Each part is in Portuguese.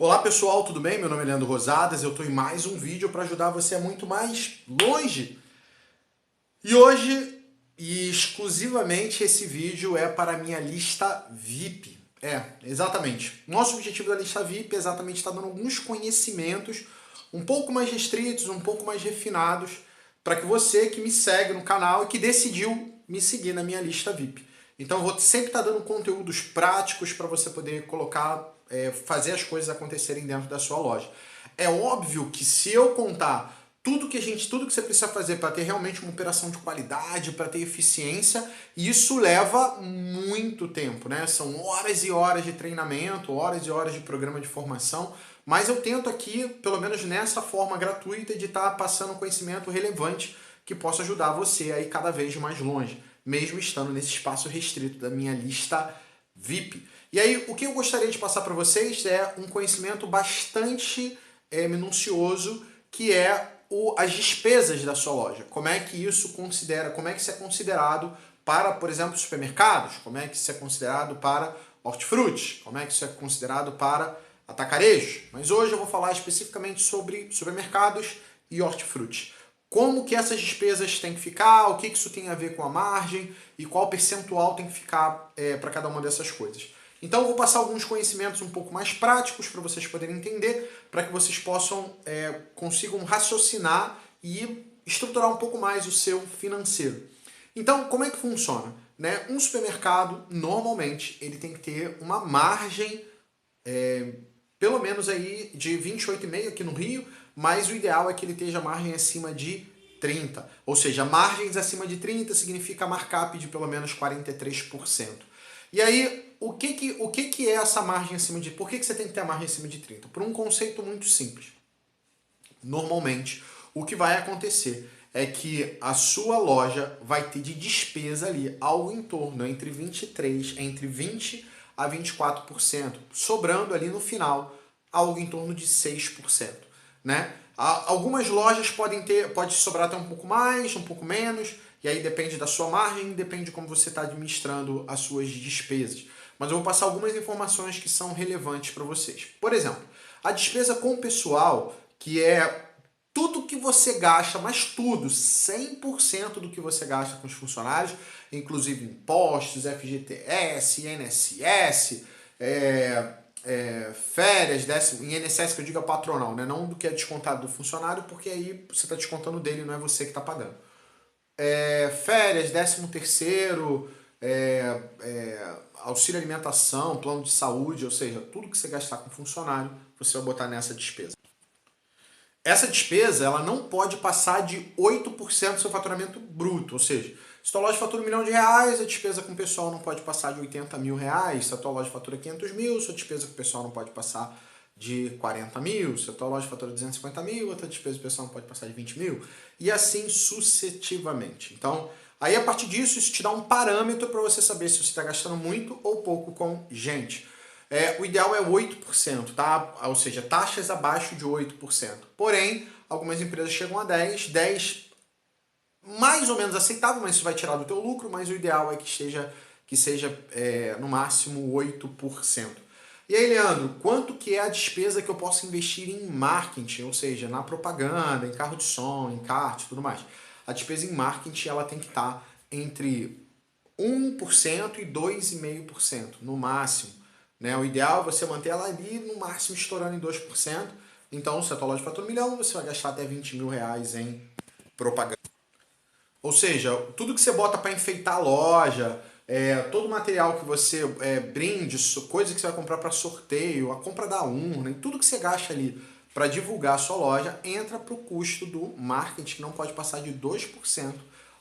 Olá pessoal, tudo bem? Meu nome é Leandro Rosadas, eu estou em mais um vídeo para ajudar você a muito mais longe. E hoje, e exclusivamente, esse vídeo é para a minha lista VIP. Exatamente. Nosso objetivo da lista VIP é exatamente estar dando alguns conhecimentos um pouco mais restritos, um pouco mais refinados, para que você que me segue no canal e que decidiu me seguir na minha lista VIP. Então eu vou sempre estar dando conteúdos práticos para você poder colocar, fazer as coisas acontecerem dentro da sua loja. É óbvio que se eu contar tudo que você precisa fazer para ter realmente uma operação de qualidade, para ter eficiência, isso leva muito tempo, né? São horas e horas de treinamento, horas e horas de programa de formação, mas eu tento aqui, pelo menos nessa forma gratuita, de estar passando conhecimento relevante que possa ajudar você a ir cada vez mais longe, mesmo estando nesse espaço restrito da minha lista VIP. E aí, o que eu gostaria de passar para vocês é um conhecimento bastante minucioso, que é as despesas da sua loja. Como é que isso é considerado para, por exemplo, supermercados? Como é que isso é considerado para hortifruti? Como é que isso é considerado para atacarejo? Mas hoje eu vou falar especificamente sobre supermercados e hortifruti. Como que essas despesas têm que ficar, o que isso tem a ver com a margem e qual percentual tem que ficar para cada uma dessas coisas. Então eu vou passar alguns conhecimentos um pouco mais práticos para vocês poderem entender, para que vocês consigam raciocinar e estruturar um pouco mais o seu financeiro. Então, como é que funciona? Né? Um supermercado, normalmente, ele tem que ter uma margem, pelo menos aí de 28,5 aqui no Rio, mas o ideal é que ele esteja margem acima de 30. Ou seja, margens acima de 30 significa markup de pelo menos 43%. E aí, o que é essa margem acima de... Por que você tem que ter a margem acima de 30? Por um conceito muito simples. Normalmente, o que vai acontecer é que a sua loja vai ter de despesa ali algo em torno entre 20 a 24%, sobrando ali no final algo em torno de 6%, né? Algumas lojas pode sobrar até um pouco mais, um pouco menos, e aí depende da sua margem, depende de como você está administrando as suas despesas. Mas eu vou passar algumas informações que são relevantes para vocês. Por exemplo, a despesa com o pessoal, que é tudo que você gasta, mas tudo, 100% do que você gasta com os funcionários, inclusive impostos, FGTS, INSS, férias, INSS que eu digo é patronal, né? Não do que é descontado do funcionário, porque aí você está descontando dele, não é você que está pagando. Férias, 13º, auxílio alimentação, plano de saúde, ou seja, tudo que você gastar com funcionário, você vai botar nessa despesa. Essa despesa ela não pode passar de 8% do seu faturamento bruto, ou seja, se a tua loja fatura R$1 milhão, a despesa com o pessoal não pode passar de R$80 mil. Se a tua loja fatura 500 mil, sua despesa com o pessoal não pode passar de 40 mil. Se a tua loja fatura 250 mil, a tua despesa com o pessoal não pode passar de 20 mil. E assim sucessivamente. Então, aí a partir disso, isso te dá um parâmetro para você saber se você está gastando muito ou pouco com gente. O ideal é 8%, tá? Ou seja, taxas abaixo de 8%. Porém, algumas empresas chegam a 10% mais ou menos aceitável, mas isso vai tirar do teu lucro, mas o ideal é que seja no máximo 8%. E aí, Leandro, quanto que é a despesa que eu posso investir em marketing, ou seja, na propaganda, em carro de som, em kart e tudo mais? A despesa em marketing ela tem que estar entre 1% e 2,5% no máximo. Né? O ideal é você manter ela ali no máximo estourando em 2%. Então, se a tua loja fatura R$1 milhão, você vai gastar até R$20 mil em propaganda. Ou seja, tudo que você bota para enfeitar a loja, todo o material que você brinde, coisa que você vai comprar para sorteio, a compra da urna, e tudo que você gasta ali para divulgar a sua loja, entra para o custo do marketing, que não pode passar de 2%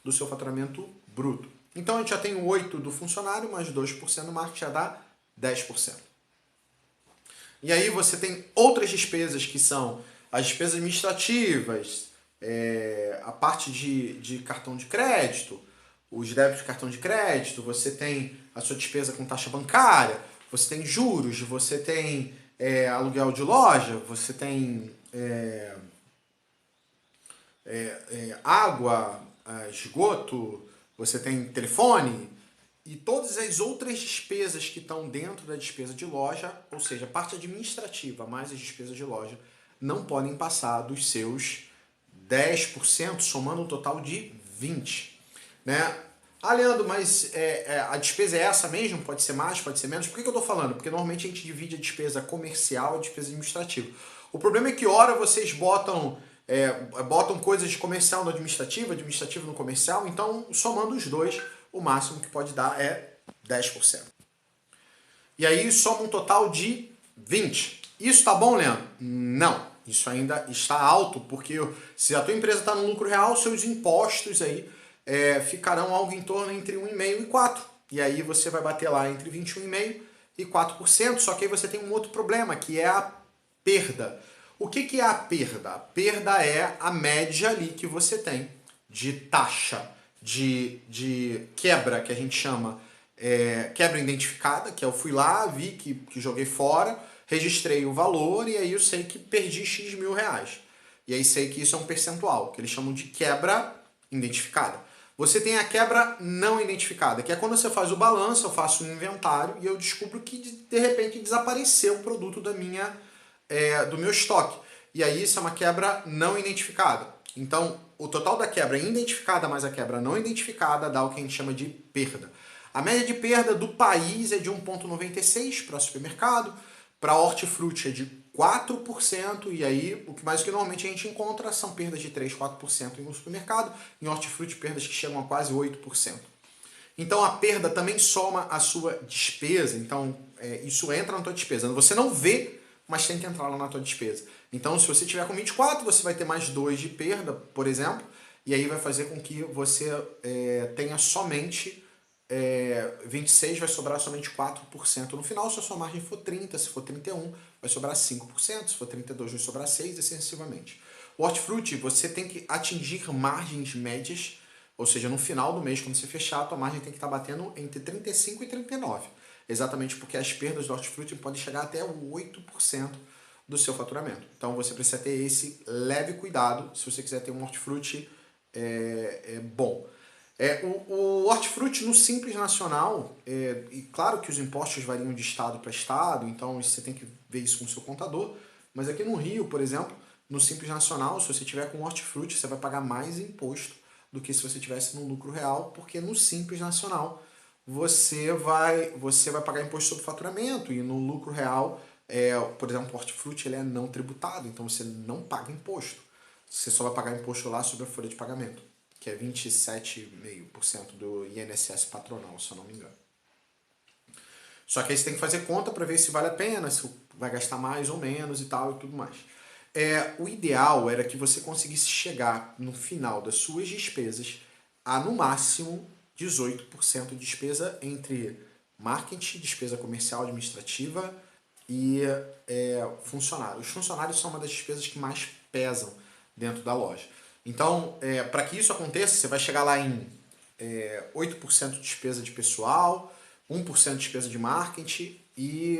do seu faturamento bruto. Então a gente já tem o 8% do funcionário, mais 2% do marketing já dá 10%. E aí você tem outras despesas que são as despesas administrativas, a parte de cartão de crédito, os débitos de cartão de crédito, você tem a sua despesa com taxa bancária, você tem juros, você tem aluguel de loja, você tem água, esgoto, você tem telefone e todas as outras despesas que estão dentro da despesa de loja, ou seja, a parte administrativa mais as despesas de loja, não podem passar dos seus 10%, somando um total de 20%. Né? Ah, Leandro, mas a despesa é essa mesmo? Pode ser mais, pode ser menos? Por que eu estou falando? Porque normalmente a gente divide a despesa comercial e a despesa administrativa. O problema é que hora vocês botam coisas de comercial no administrativo, administrativo no comercial, então somando os dois, o máximo que pode dar é 10%. E aí soma um total de 20%. Isso tá bom, Leandro? Não. Isso ainda está alto, porque se a tua empresa está no lucro real, seus impostos aí ficarão algo em torno entre 1,5% e 4%. E aí você vai bater lá entre 21,5% e 4%, só que aí você tem um outro problema, que é a perda. O que é a perda? A perda é a média ali que você tem de taxa de quebra, que a gente chama quebra identificada, que eu fui lá, vi que joguei fora, registrei o valor e aí eu sei que perdi X mil reais. E aí sei que isso é um percentual, que eles chamam de quebra identificada. Você tem a quebra não identificada, que é quando você faz o balanço, eu faço um inventário e eu descubro que de repente desapareceu o produto do meu estoque. E aí isso é uma quebra não identificada. Então, o total da quebra identificada mais a quebra não identificada dá o que a gente chama de perda. A média de perda do país é de 1,96% para supermercado, para hortifruti é de 4%, e aí o que normalmente a gente encontra são perdas de 3, 4% em um supermercado, em hortifruti perdas que chegam a quase 8%. Então a perda também soma a sua despesa, então isso entra na tua despesa. Você não vê, mas tem que entrar lá na tua despesa. Então se você tiver com 24, você vai ter mais 2 de perda, por exemplo, e aí vai fazer com que você tenha somente 26, vai sobrar somente 4% no final. Se a sua margem for 30, se for 31, vai sobrar 5%, se for 32, vai sobrar 6%, e excessivamente. O hortifruti, você tem que atingir margens médias, ou seja, no final do mês, quando você fechar, a tua margem tem que estar batendo entre 35 e 39. Exatamente porque as perdas do hortifruti podem chegar até 8% do seu faturamento. Então você precisa ter esse leve cuidado se você quiser ter um hortifruti bom. O hortifruti no Simples Nacional, e claro que os impostos variam de estado para estado, então você tem que ver isso com o seu contador, mas aqui no Rio, por exemplo, no Simples Nacional, se você tiver com hortifruti, você vai pagar mais imposto do que se você tivesse no lucro real, porque no Simples Nacional você vai pagar imposto sobre faturamento, e no lucro real, por exemplo, o hortifruti ele é não tributado, então você não paga imposto. Você só vai pagar imposto lá sobre a folha de pagamento, que é 27,5% do INSS patronal, se eu não me engano. Só que aí você tem que fazer conta para ver se vale a pena, se vai gastar mais ou menos e tal e tudo mais. O ideal era que você conseguisse chegar no final das suas despesas a, no máximo, 18% de despesa entre marketing, despesa comercial, administrativa e funcionários. Os funcionários são uma das despesas que mais pesam dentro da loja. Então, para que isso aconteça, você vai chegar lá em 8% de despesa de pessoal, 1% de despesa de marketing e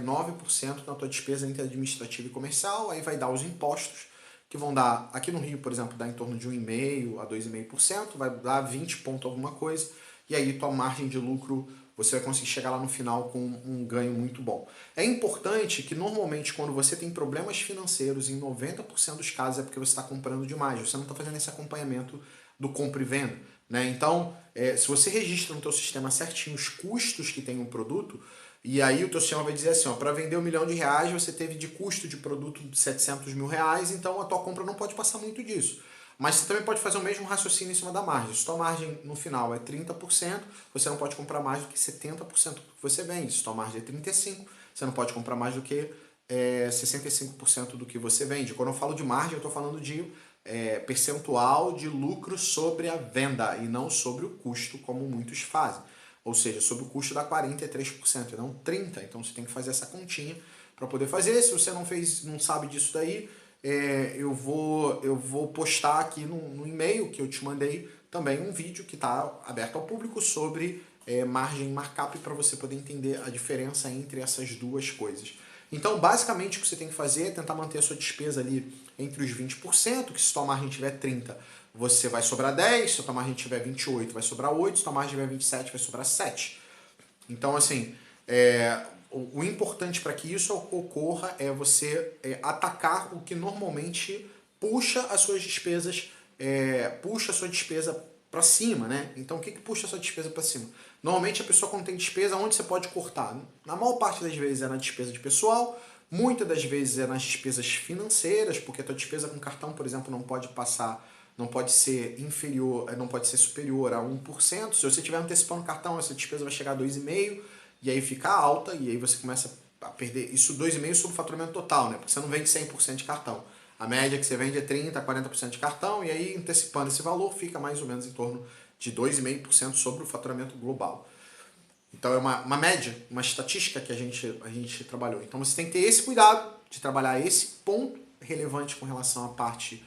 9% na tua despesa entre administrativa e comercial. Aí vai dar os impostos, que vão dar, aqui no Rio, por exemplo, dá em torno de 1,5% a 2,5%, vai dar 20 ponto alguma coisa, e aí tua margem de lucro, você vai conseguir chegar lá no final com um ganho muito bom. É importante que normalmente quando você tem problemas financeiros, em 90% dos casos é porque você está comprando demais, você não está fazendo esse acompanhamento do compra e venda. Né? Então, se você registra no teu sistema certinho os custos que tem um produto, e aí o teu sistema vai dizer assim, para vender R$1 milhão, você teve de custo de produto de 700 mil reais, então a tua compra não pode passar muito disso. Mas você também pode fazer o mesmo raciocínio em cima da margem. Se tua margem no final é 30%, você não pode comprar mais do que 70% do que você vende. Se tua margem é 35%, você não pode comprar mais do que 65% do que você vende. Quando eu falo de margem, eu estou falando de percentual de lucro sobre a venda e não sobre o custo, como muitos fazem. Ou seja, sobre o custo dá 43% e não 30%. Então você tem que fazer essa continha para poder fazer. Se você não sabe disso daí, eu vou postar aqui no e-mail que eu te mandei também um vídeo que está aberto ao público sobre margem e markup para você poder entender a diferença entre essas duas coisas. Então, basicamente, o que você tem que fazer é tentar manter a sua despesa ali entre os 20%, que se sua margem tiver 30%, você vai sobrar 10, se a tua margem tiver 28, vai sobrar 8, se a tua margem tiver 27, vai sobrar 7. Então, assim, o importante para que isso ocorra é você atacar o que normalmente puxa as suas despesas, puxa a sua despesa para cima, né? Então, o que puxa a sua despesa para cima? Normalmente, a pessoa quando tem despesa, onde você pode cortar? Na maior parte das vezes é na despesa de pessoal, muitas das vezes é nas despesas financeiras, porque a tua despesa com cartão, por exemplo, não pode passar, não pode ser inferior, não pode ser superior a 1%. Se você estiver antecipando o cartão, essa despesa vai chegar a 2,5%, e aí fica alta, e aí você começa a perder isso 2,5% sobre o faturamento total, né? Porque você não vende 100% de cartão. A média que você vende é 30%, 40% de cartão, e aí antecipando esse valor fica mais ou menos em torno de 2,5% sobre o faturamento global. Então é uma média, uma estatística que a gente trabalhou. Então você tem que ter esse cuidado de trabalhar esse ponto relevante com relação à parte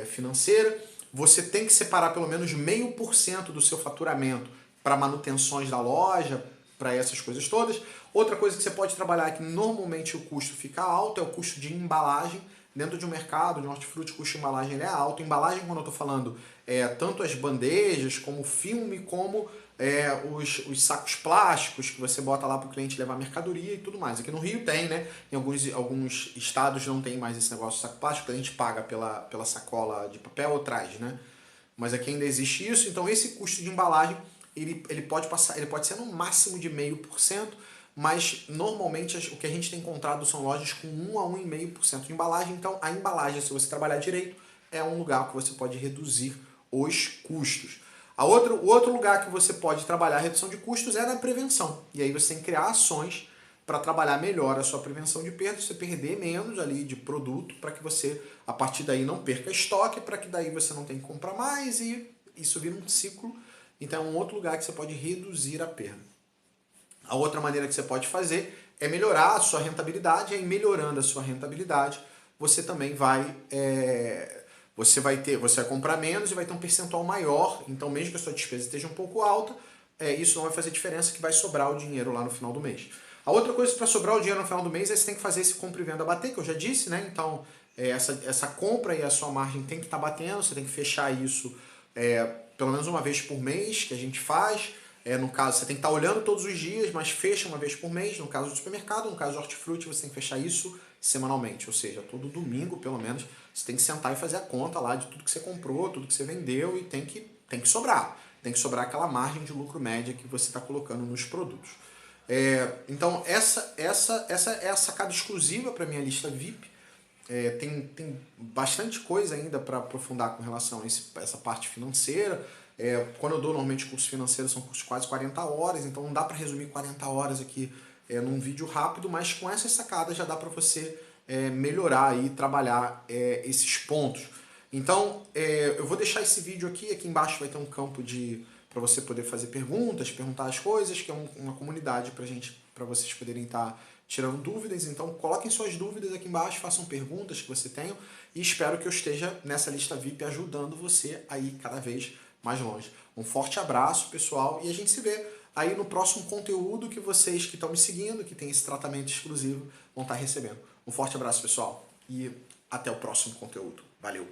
financeira. Você tem que separar pelo menos 0,5% do seu faturamento para manutenções da loja, para essas coisas todas. Outra coisa que você pode trabalhar, que normalmente o custo fica alto, é o custo de embalagem. Dentro de um mercado, de um hortifruti, o custo de embalagem ele é alto. Embalagem, quando eu estou falando, tanto as bandejas, como filme, como os sacos plásticos que você bota lá para o cliente levar mercadoria e tudo mais. Aqui no Rio tem, né? Em alguns estados não tem mais esse negócio de saco plástico, a gente paga pela sacola de papel ou traz, né? Mas aqui ainda existe isso, então esse custo de embalagem ele pode ser no máximo de 0,5%, mas normalmente o que a gente tem encontrado são lojas com 1 a 1,5% de embalagem. Então a embalagem, se você trabalhar direito, é um lugar que você pode reduzir os custos. O outro lugar que você pode trabalhar a redução de custos é na prevenção. E aí você tem que criar ações para trabalhar melhor a sua prevenção de perdas, você perder menos ali de produto, para que você, a partir daí, não perca estoque, para que daí você não tenha que comprar mais e isso vira um ciclo. Então é um outro lugar que você pode reduzir a perda. A outra maneira que você pode fazer é melhorar a sua rentabilidade, e aí melhorando a sua rentabilidade, você também vai... Você vai comprar menos e vai ter um percentual maior, então mesmo que a sua despesa esteja um pouco alta, isso não vai fazer diferença, que vai sobrar o dinheiro lá no final do mês. A outra coisa para sobrar o dinheiro no final do mês é que você tem que fazer esse compra e venda bater, que eu já disse, né? Então essa compra e a sua margem tem que estar batendo, você tem que fechar isso pelo menos uma vez por mês, que a gente faz. No caso, você tem que estar olhando todos os dias, mas fecha uma vez por mês. No caso do supermercado, no caso do hortifruti, você tem que fechar isso semanalmente. Ou seja, todo domingo, pelo menos, você tem que sentar e fazer a conta lá de tudo que você comprou, tudo que você vendeu, e tem que sobrar. Tem que sobrar aquela margem de lucro média que você está colocando nos produtos. Então, essa é a sacada exclusiva para a minha lista VIP. Tem bastante coisa ainda para aprofundar com relação a essa parte financeira. Quando eu dou normalmente cursos financeiros, são cursos de quase 40 horas, então não dá para resumir 40 horas aqui num vídeo rápido, mas com essas sacadas já dá para você melhorar e trabalhar esses pontos. Então, eu vou deixar esse vídeo aqui embaixo vai ter um campo para você poder fazer perguntas, perguntar as coisas, que é uma comunidade para vocês poderem estar tirando dúvidas. Então coloquem suas dúvidas aqui embaixo, façam perguntas que você tenha, e espero que eu esteja nessa lista VIP ajudando você a ir cada vez mais longe. Um forte abraço, pessoal, e a gente se vê aí no próximo conteúdo que vocês que estão me seguindo, que tem esse tratamento exclusivo, vão estar recebendo. Um forte abraço, pessoal, e até o próximo conteúdo. Valeu!